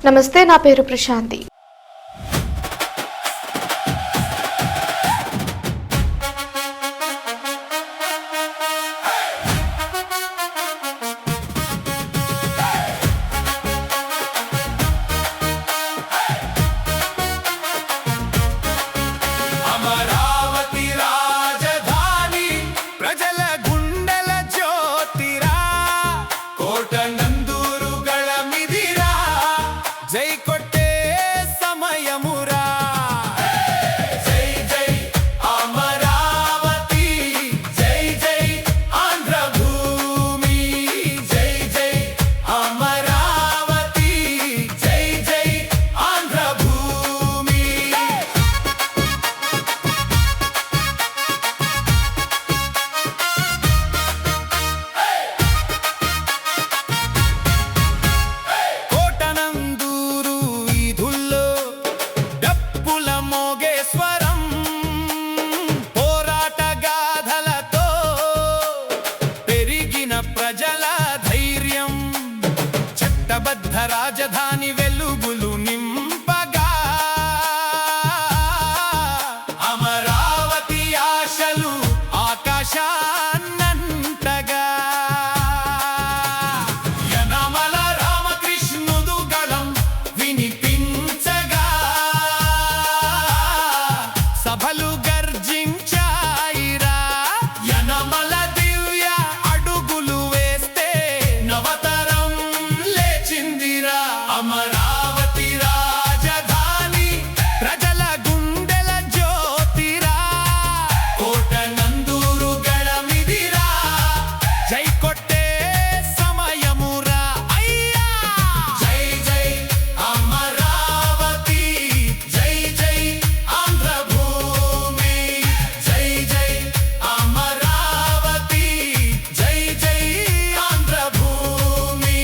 నమస్తే, నా పేరు ప్రశాంతి. రాజధాని వెలుగులు నింపగా అమరావతి ఆశలు ఆకాశాన్నంటగా యనమల రామకృష్ణుడు గళం వినిపించగా సభలు గర్జించాయిరా. యనమల దివ్య అడుగులు వేస్తే నవతరం లేచిందిరా. అమరావతి రాజధాని ప్రజల గుండెల జ్యోతిరా. కోట నందూరు గళమిదిరా. జై కొట్టే సమయమురా. అయ్యా జై జై అమరావతి, జై జై ఆంధ్రభూమి, జై జై అమరావతి, జై జై ఆంధ్రభూమి.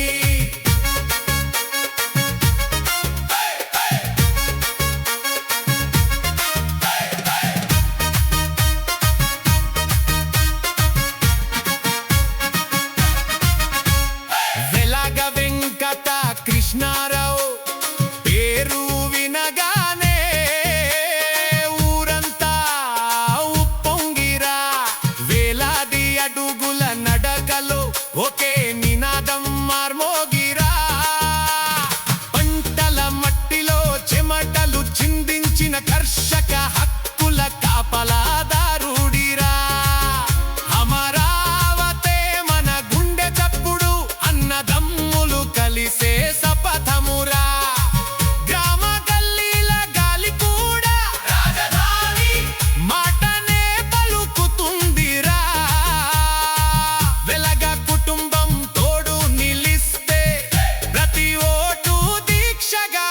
వెలగ వెంకట కృష్ణారావు పేరు వినగానే ఊరంతా ఉప్పొంగిరా. వేలాది అడుగుల నడకలో ఒకే నినాదం మార్మోగిరా. పంటల మట్టిలో చెమటలు చిందించిన కర్షక హక్కుల కాపలాదారుడిరా. అమరావతే మన గుండె చప్పుడు, అన్నదమ్ములు కలిసే శపథమురా. గ్రామ గల్లీల గాలి కూడా రాజధాని మాటనే పలుకుతుందిరా. వెలగ కుటుంబం తోడు నిలిస్తే ప్రతి ఓటు దీక్షగా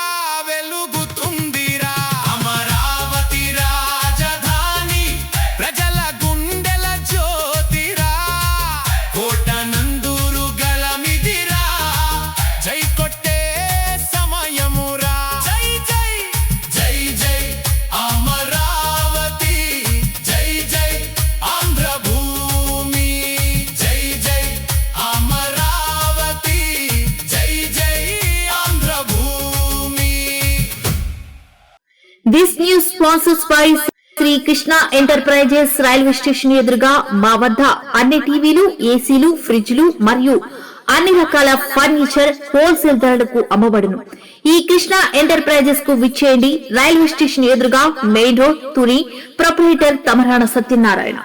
వెలుగుతుందిరా. అమరావతి రాజధాని ప్రజల గుండెల జ్యోతిరా. కోట నందూరు గళమిదిరా. జై కొట్టే సమయమురా. జై జై జై జై అమరావతి, జై జై ఆంధ్రభూమి, జై జై అమరావతి, జై జై Andhrabhoomi. This news sponsors by Sri Krishna Enterprises. Railway station ఎదురుగా మా వద్ద అన్ని టీవీలు, ఏసీలు, ఫ్రిడ్జ్లు మరియు అన్ని రకాల ఫర్నిచర్ హోల్సేల్ ధరలకు అమ్మబడును. ఈ కృష్ణ ఎంటర్ప్రైజెస్ కు విచ్చేయండి. రైల్వే స్టేషన్ ఎదురుగా, main road, Tuni. Proprietor Tamarana Satyanarayana.